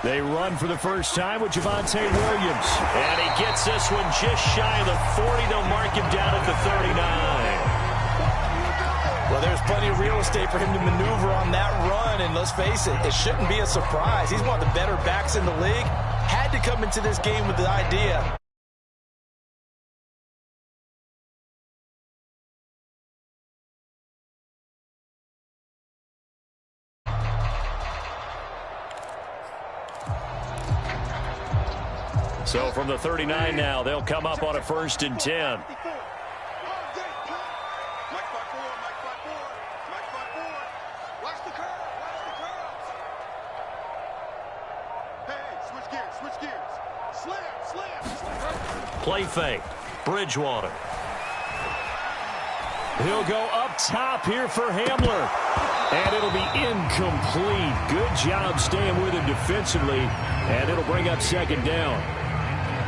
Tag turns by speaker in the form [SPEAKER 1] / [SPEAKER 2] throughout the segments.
[SPEAKER 1] They run for the first time with Javonte Williams. And he gets this one just shy of the 40. They'll mark him down at the 39.
[SPEAKER 2] Well, there's plenty of real estate for him to maneuver on that run. And let's face it, it shouldn't be a surprise. He's one of the better backs in the league. Had to come into this game with the idea.
[SPEAKER 1] So from the 39 now, they'll come up on a 1st and 10. Play fake. Bridgewater. He'll go up top here for Hamler. And it'll be incomplete. Good job staying with him defensively. And it'll bring up 2nd down.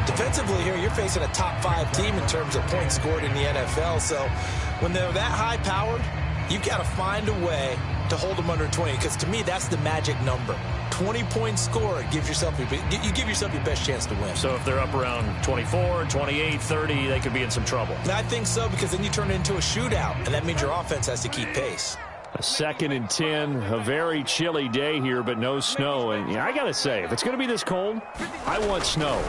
[SPEAKER 2] Defensively here, you're facing a top 5 team in terms of points scored in the NFL. So when they're that high-powered, you've got to find a way to hold them under 20. Because to me, that's the magic number. 20 points scored gives yourself you give yourself your best chance to win.
[SPEAKER 1] So if they're up around 24, 28, 30, they could be in some trouble.
[SPEAKER 2] And I think so, because then you turn it into a shootout, and that means your offense has to keep pace.
[SPEAKER 1] A 2nd and 10, a very chilly day here, but no snow. And I got to say, if it's going to be this cold, I want snow.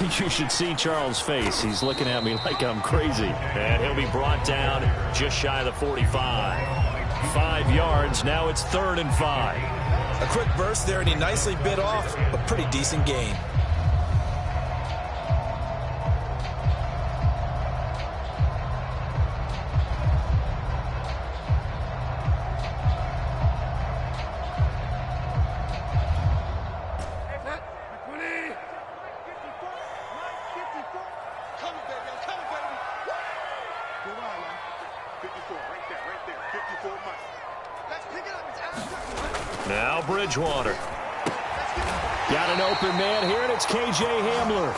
[SPEAKER 1] You should see Charles' face. He's looking at me like I'm crazy. And he'll be brought down just shy of the 45. 5 yards. Now it's 3rd and 5.
[SPEAKER 2] A quick burst there, and he nicely bit off a pretty decent gain.
[SPEAKER 1] Now Bridgewater. Got an open man here, and it's K.J. Hamler.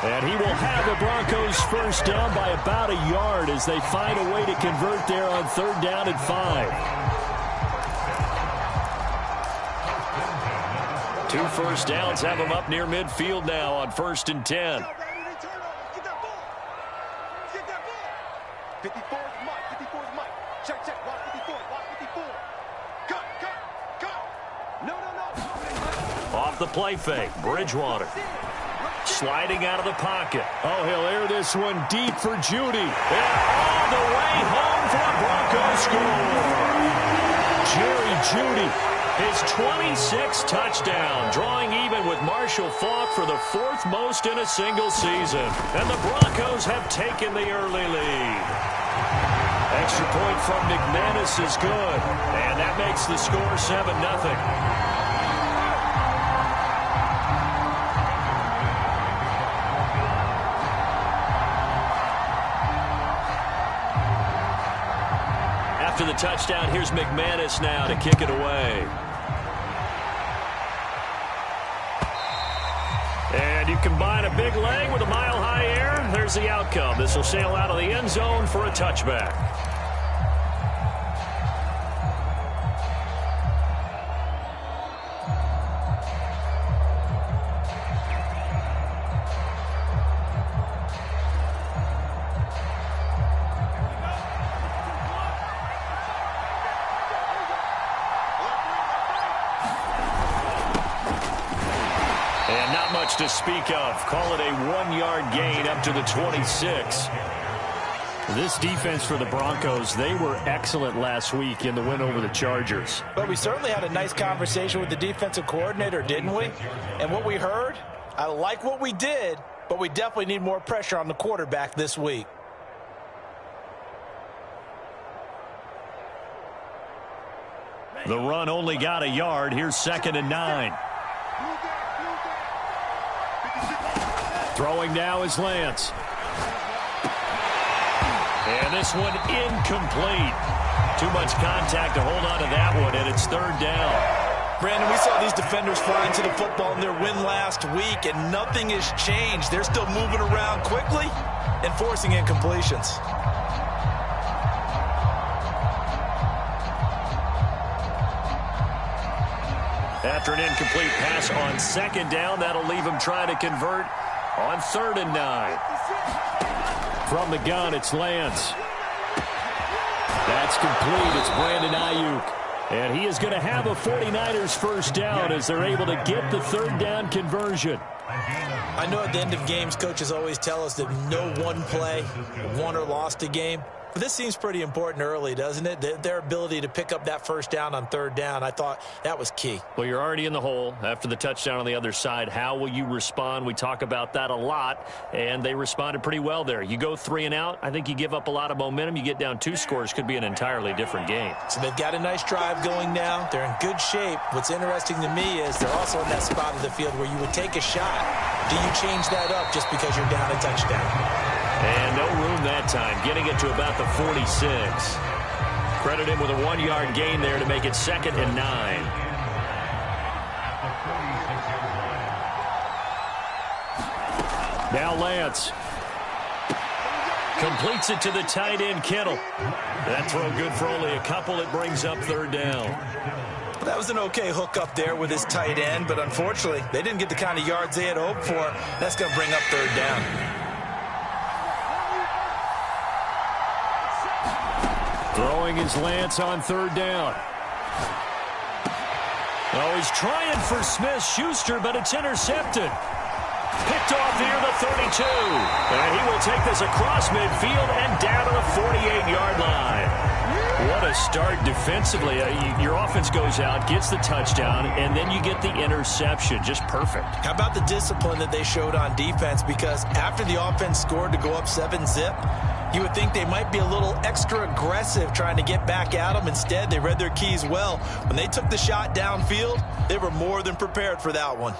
[SPEAKER 1] And he will have the Broncos 1st down by about a yard as they find a way to convert there on 3rd down and 5. 2 first downs have them up near midfield now on 1st and 10.
[SPEAKER 3] 54 is Mike. 54 is Mike. Check, check. Watch 54. Watch 54. Cut, cut, cut. No.
[SPEAKER 1] Off the play fake. Bridgewater. Sliding out of the pocket. Oh, he'll air this one deep for Judy. And all the way home for a Broncos score. Jerry Judy, his 26th touchdown, drawing even with Marshall Faulk for the 4th most in a single season. And the Broncos have taken the early lead. Extra point from McManus is good. And that makes the score 7-0. After the touchdown, here's McManus now to kick it away. And you combine a big leg with a mile-high air, there's the outcome. This will sail out of the end zone for a touchback. To speak of. Call it a 1-yard gain up to the 26. This defense for the Broncos, they were excellent last week in the win over the Chargers.
[SPEAKER 2] But we certainly had a nice conversation with the defensive coordinator, didn't we? And what we heard, I like what we did, but we definitely need more pressure on the quarterback this week.
[SPEAKER 1] The run only got a yard. Here's 2nd and 9. Throwing now is Lance. And this one incomplete. Too much contact to hold on to that one, and it's 3rd down.
[SPEAKER 2] Brandon, we saw these defenders flying to the football in their win last week, and nothing has changed. They're still moving around quickly and forcing incompletions.
[SPEAKER 1] After an incomplete pass on second down, that'll leave him trying to convert on 3rd and 9. From the gun, it's Lance. That's complete. It's Brandon Ayuk. And he is going to have a 49ers first down as they're able to get the 3rd down conversion.
[SPEAKER 2] I know at the end of games, coaches always tell us that no one play won or lost a game. But this seems pretty important early, doesn't it? Their ability to pick up that first down on 3rd down, I thought that was key. Well,
[SPEAKER 1] you're already in the hole after the touchdown on the other side. How will you respond? We talk about that a lot, and they responded pretty well there. You go 3 and out, I think you give up a lot of momentum. You get down 2 scores, could be an entirely different game.
[SPEAKER 2] So they've got a nice drive going now. They're in good shape. What's interesting to me is they're also in that spot of the field where you would take a shot. Do you change that up just because you're down a touchdown?
[SPEAKER 1] And no room that time, getting it to about the 46. Credit him with a 1-yard gain there to make it 2nd and 9. Now Lance. Completes it to the tight end, Kittle. That throw good for only a couple. It brings up 3rd down.
[SPEAKER 2] That was an okay hook up there with his tight end, but unfortunately, they didn't get the kind of yards they had hoped for. That's going to bring up 3rd down.
[SPEAKER 1] Throwing his Lance on 3rd down. Oh, he's trying for Smith-Schuster, but it's intercepted. Picked off near the 32. And he will take this across midfield and down to the 48-yard line. What a start defensively. Your offense goes out, gets the touchdown, and then you get the interception. Just perfect. How about the discipline that they showed on defense? Because after the offense scored to go up 7-zip, you would think they might be a little extra aggressive trying to get back at them. Instead, they read their keys well. When they took the shot downfield, they were more than prepared for that one.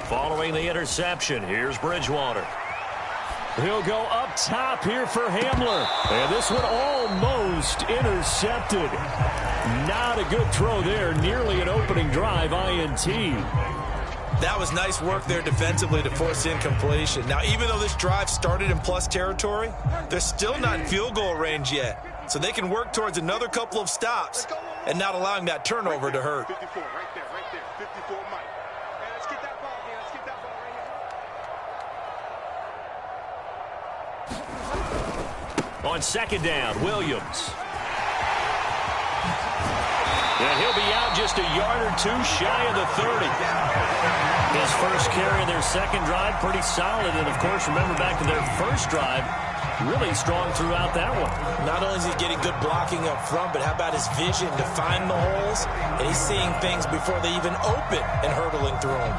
[SPEAKER 1] Following the interception, here's Bridgewater. He'll go up top here for Hamler. And this one almost intercepted. Not a good throw there. Nearly an opening drive, INT. That was nice work there defensively to force incompletion. Now, even though this drive started in plus territory, they're still not in field goal range yet. So they can work towards another couple of stops and not allowing that turnover to hurt.
[SPEAKER 3] 54, right there, 54, Mike. Hey, let's get that ball here. Let's get that ball right here.
[SPEAKER 1] On 2nd down, Williams. And he'll be out just a yard or 2 shy of the 30. His first carry of their 2nd drive, pretty solid. And, of course, remember back to their first drive, really strong throughout that one. Not only is he getting good blocking up front, but how about his vision to find the holes? And he's seeing things before they even open and hurtling through them.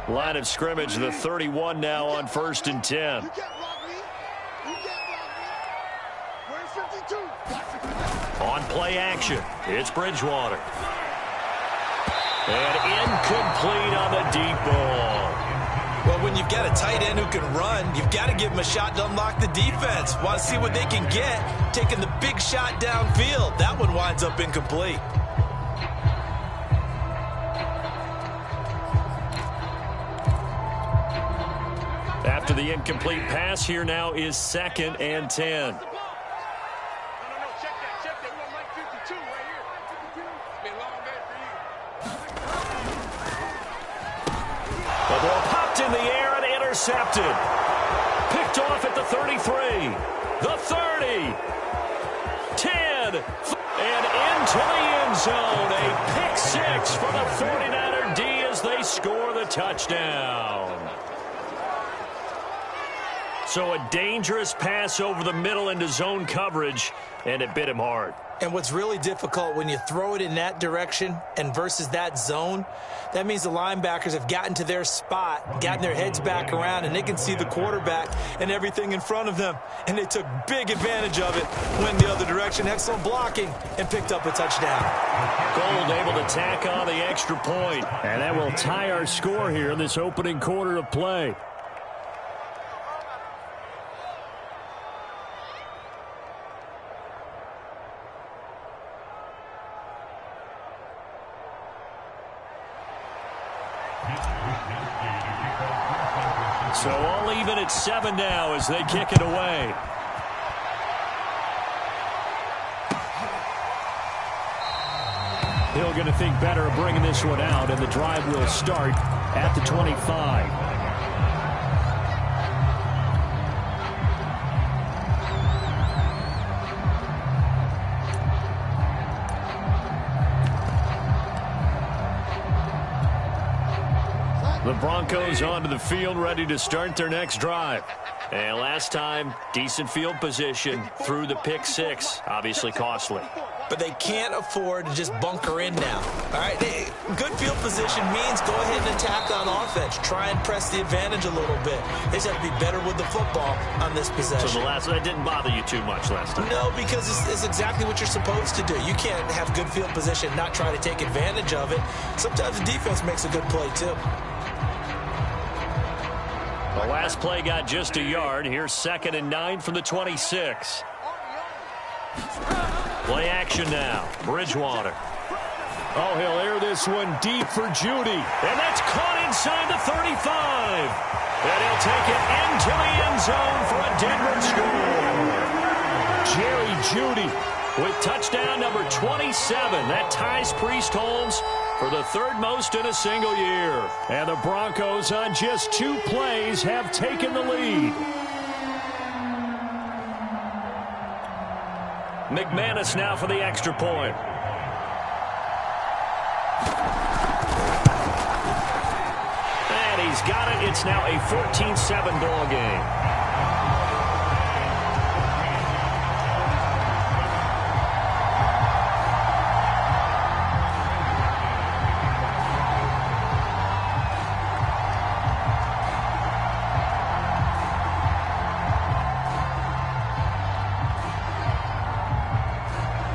[SPEAKER 1] Line of scrimmage, the 31 now on 1st and 10.
[SPEAKER 3] You can't block me. You can't block me. Where's 52?
[SPEAKER 1] On play action, it's Bridgewater. And incomplete on the deep ball. Well, when you've got a tight end who can run, you've got to give him a shot to unlock the defense. Want to see what they can get, taking the big shot downfield. That one winds up incomplete. After the incomplete pass, here now is 2nd and 10.
[SPEAKER 3] No, check that. We want Mike 52 right here. It's been a long day for you.
[SPEAKER 1] The ball popped in the air and intercepted. Picked off at the 33, the 30, 10, and into the end zone. A pick 6 for the 49er D as they score the touchdown. So a dangerous pass over the middle into zone coverage, and it bit him hard.
[SPEAKER 2] And what's really difficult when you throw it in that direction and versus that zone, that means the linebackers have gotten to their spot, gotten their heads back around, and they can see the quarterback and everything in front of them. And they took big advantage of it, went the other direction, excellent blocking, and picked up a touchdown.
[SPEAKER 1] Gold able to tack on the extra point. And that will tie our score here in this opening quarter of play. So all even at 7 now as they kick it away. Hill going to think better of bringing this one out, and the drive will start at the 25. The Broncos onto the field, ready to start their next drive. And last time, decent field position through the pick six. Obviously costly.
[SPEAKER 2] But they can't afford to just bunker in now. All right, good field position means go ahead and attack on offense. Try and press the advantage a little bit. They just have to be better with the football on this possession.
[SPEAKER 1] So that didn't bother you too much last time?
[SPEAKER 2] No, because it's exactly what you're supposed to do. You can't have good field position, not try to take advantage of it. Sometimes the defense makes a good play, too.
[SPEAKER 1] The last play got just a yard. Here's 2nd and 9 from the 26. Play action now. Bridgewater. Oh, he'll air this one deep for Judy. And that's caught inside the 35. And he'll take it into the end zone for a Denver score. Jerry Judy with touchdown number 27. That ties Priest-Holmes for the 3rd most in a single year. And the Broncos on just 2 plays have taken the lead. McManus now for the extra point. And he's got it. It's now a 14-7 ball game.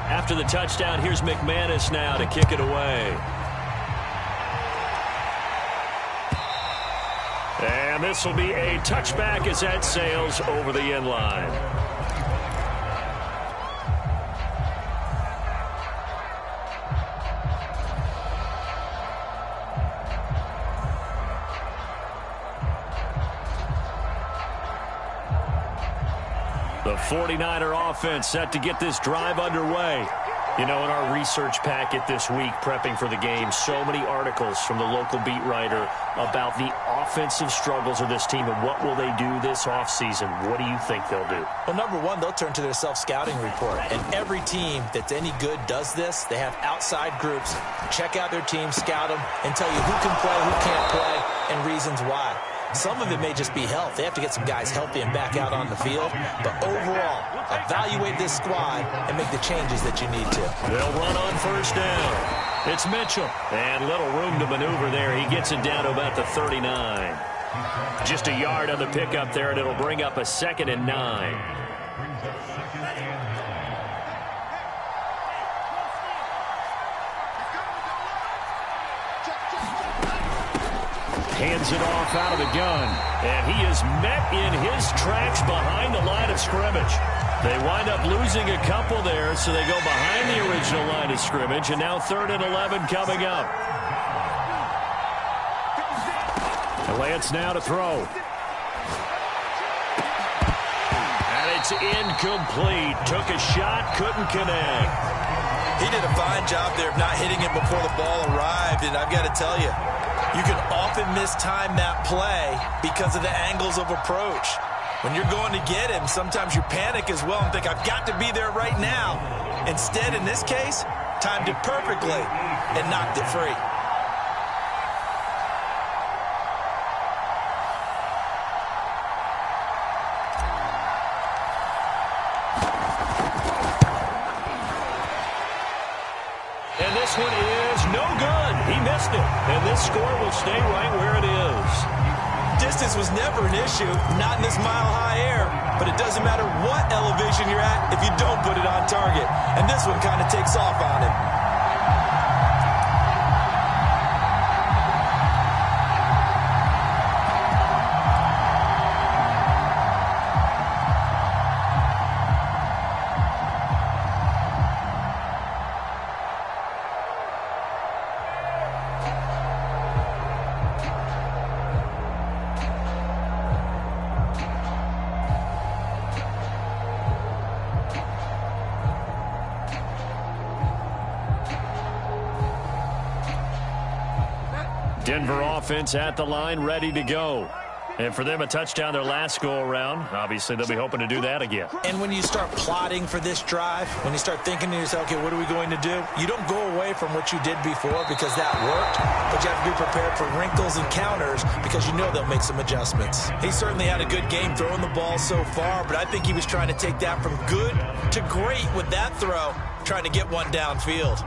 [SPEAKER 1] After the touchdown, here's McManus now to kick it away. And this will be a touchback as that sails over the end line. The 49er offense set to get this drive underway. You know, in our research packet this week, prepping for the game, so many articles from the local beat writer about the offensive struggles of this team and what will they do this offseason. What do you think they'll do?
[SPEAKER 2] Well, number one, they'll turn to their self-scouting report. And every team that's any good does this. They have outside groups. Check out their team, scout them, and tell you who can play, who can't play, and reasons why. Some of it may just be health. They have to get some guys healthy and back out on the field. But overall, evaluate this squad and make the changes that you need to.
[SPEAKER 1] They'll run on first down. It's Mitchell. And little room to maneuver there. He gets it down to about the 39. Just a yard on the pickup there, and it'll bring up a 2nd and 9. Hands it off out of the gun. And he is met in his tracks behind the line of scrimmage. They wind up losing a couple there, so they go behind the original line of scrimmage. And now 3rd and 11 coming up. And Lance now to throw. And it's incomplete. Took a shot, couldn't connect.
[SPEAKER 2] He did a fine job there of not hitting it before the ball arrived. And I've got to tell you, you can often mistime that play because of the angles of approach. When you're going to get him, sometimes you panic as well and think, I've got to be there right now. Instead, in this case, timed it perfectly and knocked it free.
[SPEAKER 1] missed it. And this score will stay right where it is.
[SPEAKER 2] Distance was never an issue, not in this mile-high air. But it doesn't matter what elevation you're at if you don't put it on target. And this one kind of takes off on him.
[SPEAKER 1] Denver offense at the line, ready to go. And for them, a touchdown their last go-around. Obviously, they'll be hoping to do that again.
[SPEAKER 2] And when you start plotting for this drive, when you start thinking to yourself, okay, what are we going to do? You don't go away from what you did before because that worked, but you have to be prepared for wrinkles and counters because you know they'll make some adjustments. He certainly had a good game throwing the ball so far, but I think he was trying to take that from good to great with that throw, trying to get one downfield.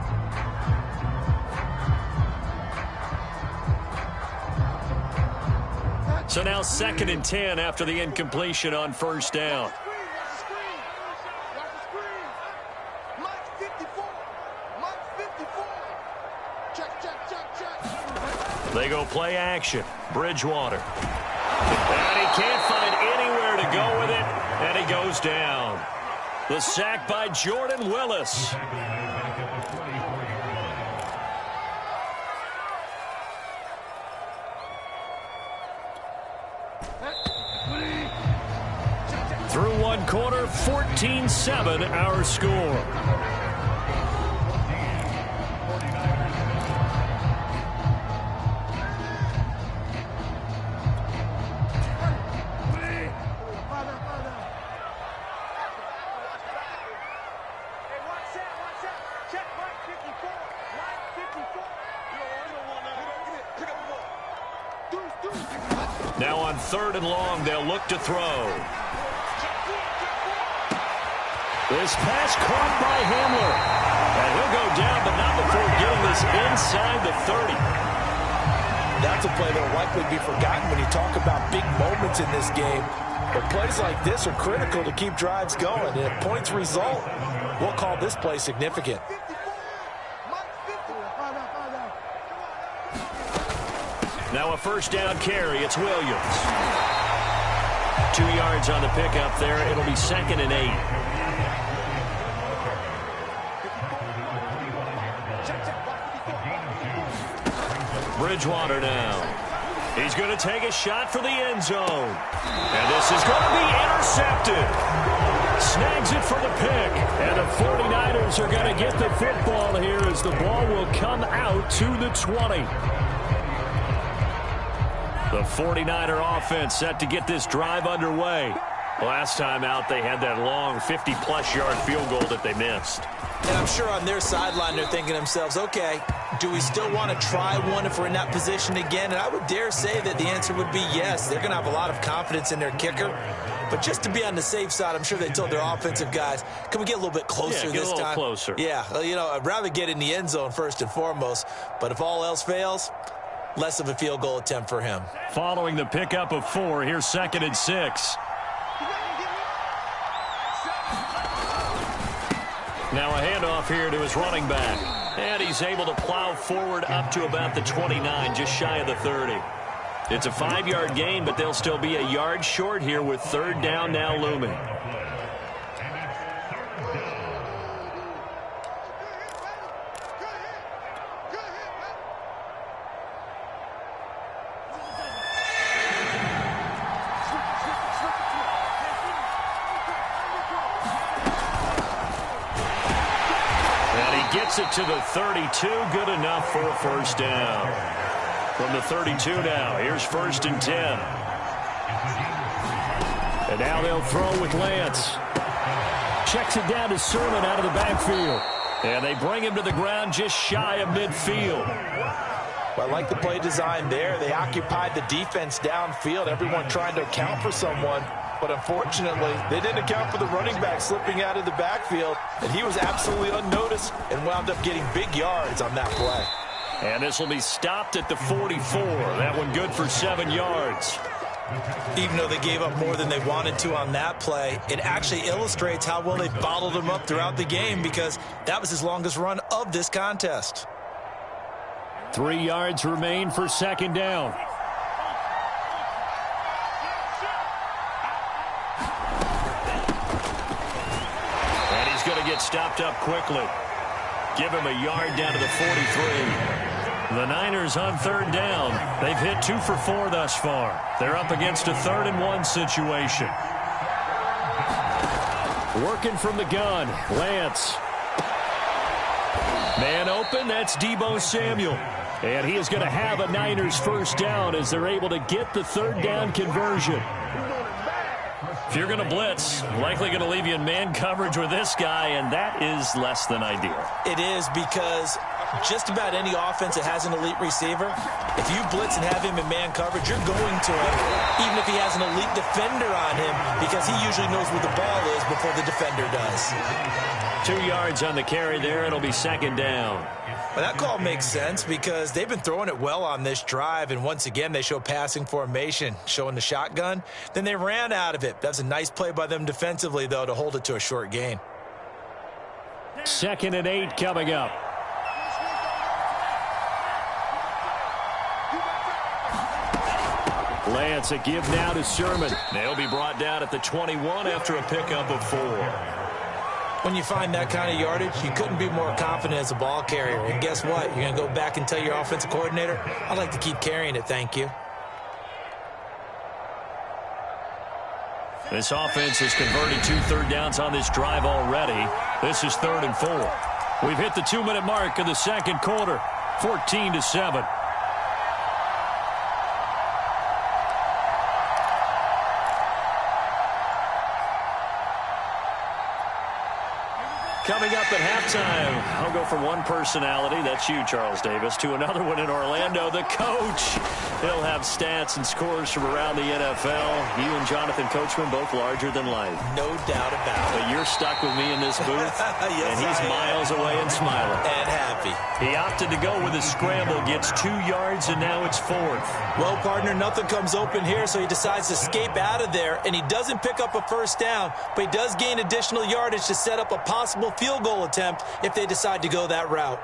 [SPEAKER 1] So now 2nd and 10 after the incompletion on first down. They go play action. Bridgewater. And he can't find anywhere to go with it, and he goes down. The sack by Jordan Willis. Through one quarter, 14-7 our score. Now on 3rd and long, they'll look to throw. This pass caught by Hamler. And he'll go down, but not before getting this inside the 30.
[SPEAKER 2] That's a play that will likely be forgotten when you talk about big moments in this game. But plays like this are critical to keep drives going. And if points result, we'll call this play significant.
[SPEAKER 1] Now a first down carry. It's Williams. 2 yards on the pickup there. It'll be 2nd and 8. Bridgewater now. He's going to take a shot for the end zone. And this is going to be intercepted. Snags it for the pick. And the 49ers are going to get the football here as the ball will come out to the 20. The 49er offense set to get this drive underway. Last time out, they had that long 50-plus yard field goal that they missed.
[SPEAKER 2] And I'm sure on their sideline, they're thinking to themselves, okay, do we still want to try one if we're in that position again? And I would dare say that the answer would be yes. They're going to have a lot of confidence in their kicker. But just to be on the safe side, I'm sure they told their offensive guys, can we get a little bit closer this time?
[SPEAKER 1] Closer.
[SPEAKER 2] Yeah, well, you know, I'd rather get in the end zone first and foremost. But if all else fails, less of a field goal attempt for him.
[SPEAKER 1] Following the pickup of 4, here's 2nd and 6. Now a handoff here to his running back. And he's able to plow forward up to about the 29, just shy of the 30. It's a 5-yard gain, but they'll still be a yard short here with 3rd down now looming. Gets it to the 32, good enough for a first down. From the 32 now, here's 1st and 10. And now they'll throw with Lance. Checks it down to Sermon out of the backfield. And they bring him to the ground just shy of midfield.
[SPEAKER 2] Well, I like the play design there. They occupied the defense downfield, everyone trying to account for someone. But unfortunately, they didn't account for the running back slipping out of the backfield, and he was absolutely unnoticed and wound up getting big yards on that play.
[SPEAKER 1] And this will be stopped at the 44. That one good for 7 yards.
[SPEAKER 2] Even though they gave up more than they wanted to on that play, it actually illustrates how well they bottled him up throughout the game, because that was his longest run of this contest.
[SPEAKER 1] 3 yards remain for second down. And he's going to get stopped up quickly. Give him a yard down to the 43. The Niners on third down. They've hit 2 for 4 thus far. They're up against a 3rd and 1 situation. Working from the gun, Lance. Man open, that's Deebo Samuel. And he is going to have a Niners first down as they're able to get the 3rd down conversion. If you're going to blitz, likely going to leave you in man coverage with this guy, and that is less than ideal.
[SPEAKER 2] It is, because just about any offense that has an elite receiver, if you blitz and have him in man coverage, you're going to him, even if he has an elite defender on him, because he usually knows where the ball is before the defender does.
[SPEAKER 1] 2 yards on the carry there. It'll be second down.
[SPEAKER 2] Well, that call makes sense, because they've been throwing it well on this drive, and once again they show passing formation, showing the shotgun. Then they ran out of it. That's a nice play by them defensively, though, to hold it to a short gain.
[SPEAKER 1] 2nd and 8 coming up. Lance, a give now to Sherman. They'll be brought down at the 21 after a pickup of 4.
[SPEAKER 2] When you find that kind of yardage, you couldn't be more confident as a ball carrier. And guess what? You're going to go back and tell your offensive coordinator, I'd like to keep carrying it, thank you.
[SPEAKER 1] This offense has converted 2 third downs on this drive already. This is 3rd and 4. We've hit the 2-minute mark of the second quarter, 14-7. Coming up at halftime, I'll go from one personality, that's you, Charles Davis, to another one in Orlando, the coach. He'll have stats and scores from around the NFL. You and Jonathan Coachman, both larger than life.
[SPEAKER 2] No doubt about it.
[SPEAKER 1] But you're stuck with me in this booth,
[SPEAKER 2] yes,
[SPEAKER 1] and he's miles away and smiling.
[SPEAKER 2] And happy.
[SPEAKER 1] He opted to go with a scramble, gets 2 yards, and now it's 4th.
[SPEAKER 2] Well, partner, nothing comes open here, so he decides to escape out of there, and he doesn't pick up a first down, but he does gain additional yardage to set up a possible field goal attempt if they decide to go that route.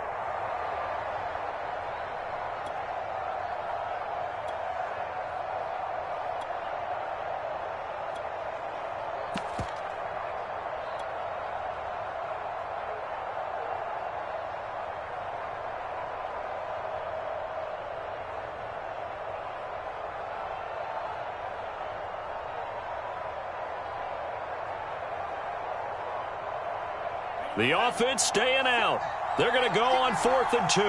[SPEAKER 1] The offense staying out. They're going to go on 4th and 2.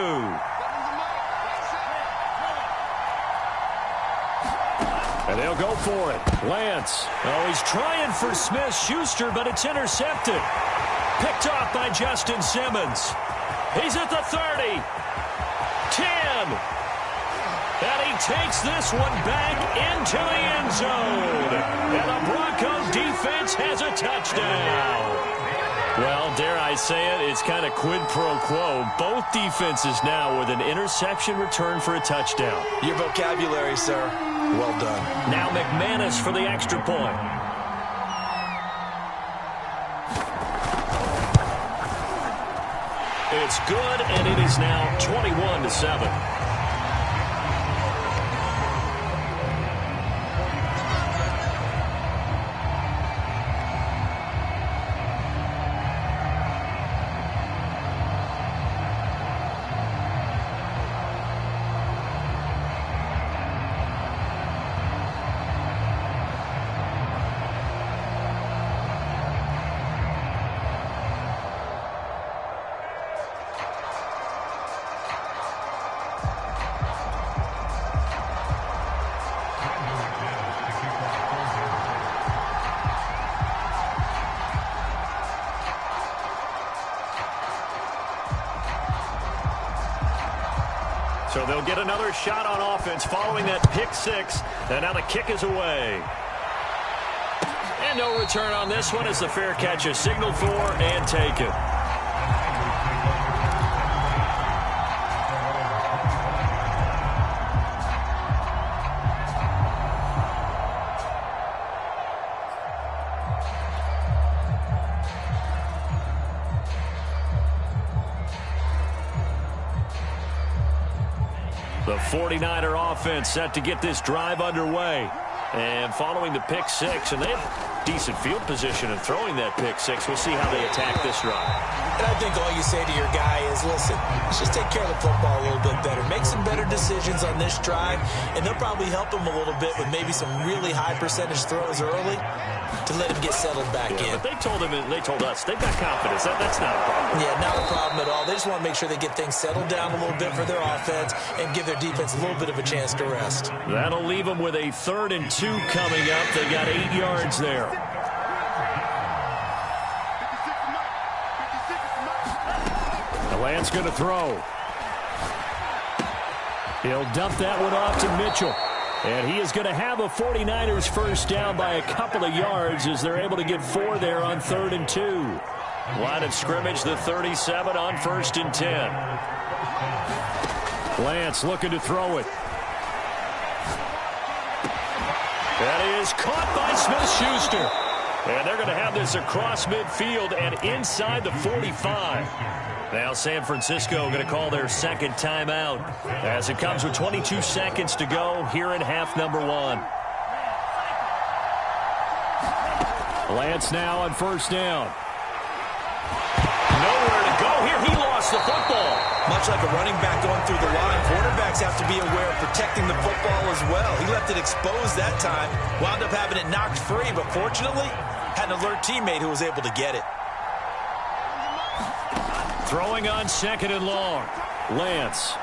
[SPEAKER 1] And they'll go for it. Lance. Oh, he's trying for Smith-Schuster, but it's intercepted. Picked off by Justin Simmons. He's at the 30. 10. And he takes this one back into the end zone. And the Bronco defense has a touchdown. Well, dare I say it, it's kind of quid pro quo. Both defenses now with an interception return for a touchdown.
[SPEAKER 2] Your vocabulary, sir. Well done.
[SPEAKER 1] Now McManus for the extra point. It's good, and it is now 21-7. So they'll get another shot on offense following that pick six. And now the kick is away. And no return on this one as the fair catch is signaled for and taken. The 49er offense set to get this drive underway. And following the pick six, and they have decent field position in throwing that pick six. We'll see how they attack this drive.
[SPEAKER 2] And I think all you say to your guy is, listen, let's just take care of the football a little bit better. Make some better decisions on this drive, and they'll probably help him a little bit with maybe some really high percentage throws early to let him get settled back in.
[SPEAKER 1] But they told us they've got confidence. That's not a problem.
[SPEAKER 2] Yeah, not a problem at all. They just want to make sure they get things settled down a little bit for their offense and give their defense a little bit of a chance to rest.
[SPEAKER 1] That'll leave them with a 3rd and 2 coming up. They got 8 yards there. Lance going to throw. He'll dump that one off to Mitchell. And he is going to have a 49ers first down by a couple of yards as they're able to get 4 there on 3rd and 2. Line of scrimmage, the 37 on 1st and 10. Lance looking to throw it. That is caught by Smith-Schuster. And they're going to have this across midfield and inside the 45. Now San Francisco going to call their 2nd timeout as it comes with 22 seconds to go here in half number 1. Lance now on 1st down. Nowhere to go here. He lost the football.
[SPEAKER 2] Much like a running back going through the line, quarterbacks have to be aware of protecting the football as well. He left it exposed that time, wound up having it knocked free, but fortunately had an alert teammate who was able to get it.
[SPEAKER 1] Throwing on 2nd and long. Lance.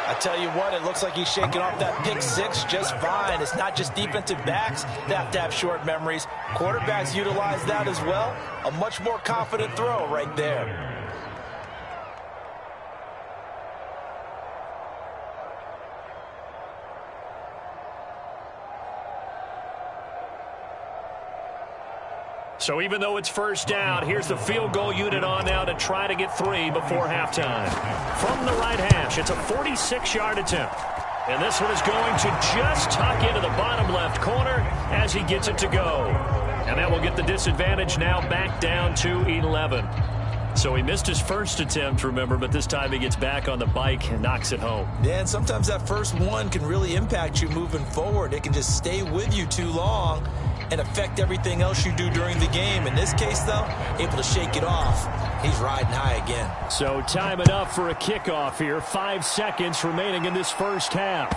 [SPEAKER 2] I tell you what, it looks like he's shaking off that pick six just fine. It's not just defensive backs that have to have short memories. Quarterbacks utilize that as well. A much more confident throw right there.
[SPEAKER 1] So even though it's first down, here's the field goal unit on now to try to get 3 before halftime. From the right hash, it's a 46-yard attempt. And this one is going to just tuck into the bottom left corner as he gets it to go. And that will get the disadvantage now back down to 11. So he missed his first attempt, remember, but this time he gets back on the bike and knocks it home.
[SPEAKER 2] Yeah, and sometimes that first one can really impact you moving forward. It can just stay with you too long and affect everything else you do during the game. In this case, though, able to shake it off. He's riding high again.
[SPEAKER 1] So time it up for a kickoff here. 5 seconds remaining in this first half.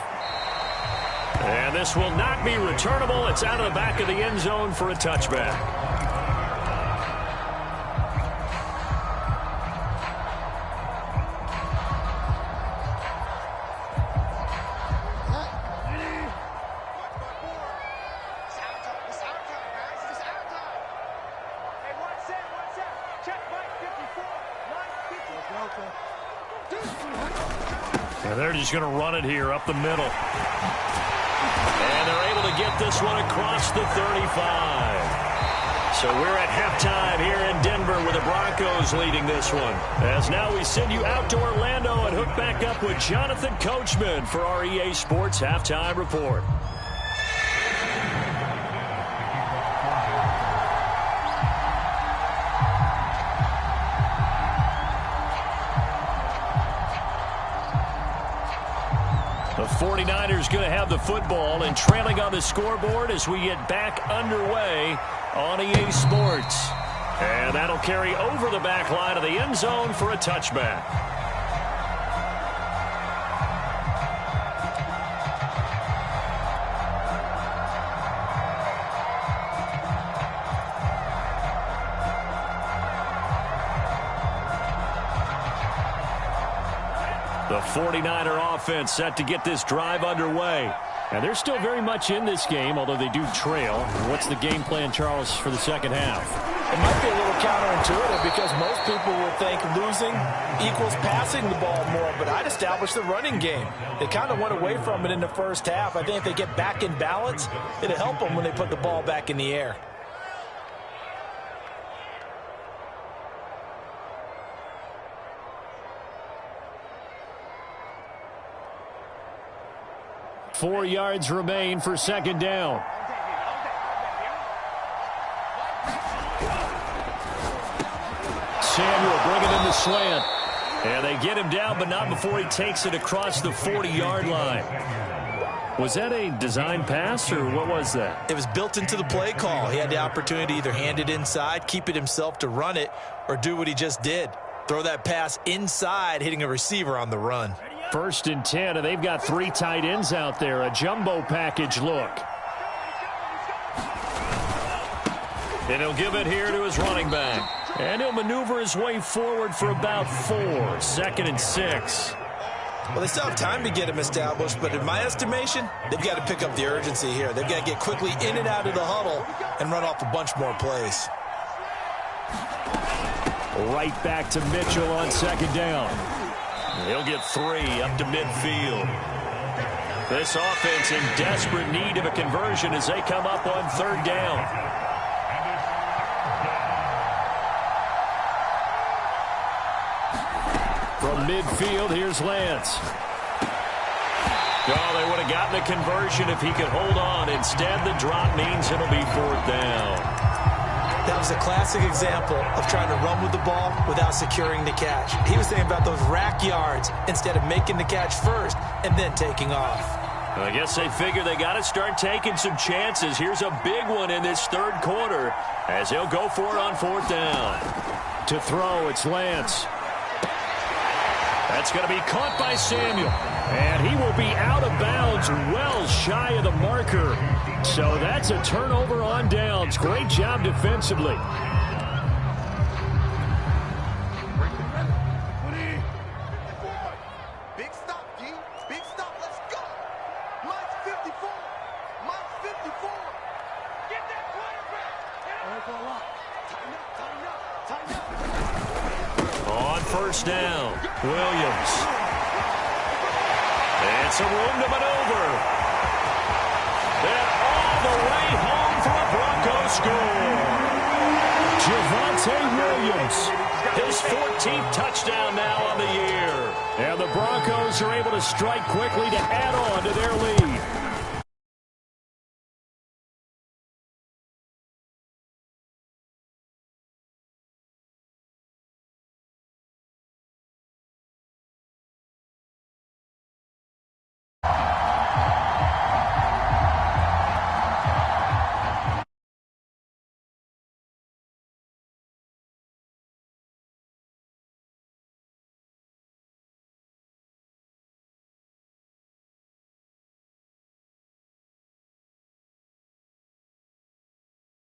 [SPEAKER 1] And this will not be returnable. It's out of the back of the end zone for a touchback. And they're just going to run it here up the middle. And they're able to get this one across the 35. So we're at halftime here in Denver with the Broncos leading this one. As now we send you out to Orlando and hook back up with Jonathan Coachman for our EA Sports Halftime Report. The 49ers going to have the football and trailing on the scoreboard as we get back underway on EA Sports. And that'll carry over the back line of the end zone for a touchback. The 49er offense set to get this drive underway. And they're still very much in this game, although they do trail. What's the game plan, Charles, for the second half?
[SPEAKER 2] It might be a little counterintuitive because most people will think losing equals passing the ball more, but I'd establish the running game. They kind of went away from it in the first half. I think if they get back in balance, it'll help them when they put the ball back in the air.
[SPEAKER 1] Four yards remain for second down. Samuel bringing in the slant. And they get him down, but not before he takes it across the 40-yard line. Was that a design pass, or what was that?
[SPEAKER 2] It was built into the play call. He had the opportunity to either hand it inside, keep it himself to run it, or do what he just did. Throw that pass inside, hitting a receiver on the run.
[SPEAKER 1] 1st and 10, and they've got 3 tight ends out there. A jumbo package look. And he'll give it here to his running back. And he'll maneuver his way forward for about 4. 2nd and 6.
[SPEAKER 2] Well, they still have time to get him established, but in my estimation, they've got to pick up the urgency here. They've got to get quickly in and out of the huddle and run off a bunch more plays.
[SPEAKER 1] Right back to Mitchell on 2nd down. He'll get 3 up to midfield. This offense in desperate need of a conversion as they come up on 3rd down. From midfield, here's Lance. Oh, they would have gotten a conversion if he could hold on. Instead, the drop means it'll be 4th down.
[SPEAKER 2] That was a classic example of trying to run with the ball without securing the catch. He was thinking about those rack yards instead of making the catch first and then taking off.
[SPEAKER 1] I guess they figure they got to start taking some chances. Here's a big one in this 3rd quarter as he'll go for it on 4th down. To throw, it's Lance. That's going to be caught by Samuel. And he will be out of bounds well shy of the marker. So that's a turnover on downs. Great job defensively.
[SPEAKER 3] Big stop, G. Big stop. Let's go. Mine's 54. Mine's 54. Get that quarterback. Time out.
[SPEAKER 1] On 1st down, Williams. And some room to maneuver. And all the way home for a Broncos score. Javonte Williams. His 14th touchdown now on the year. And the Broncos are able to strike quickly to add on to their lead.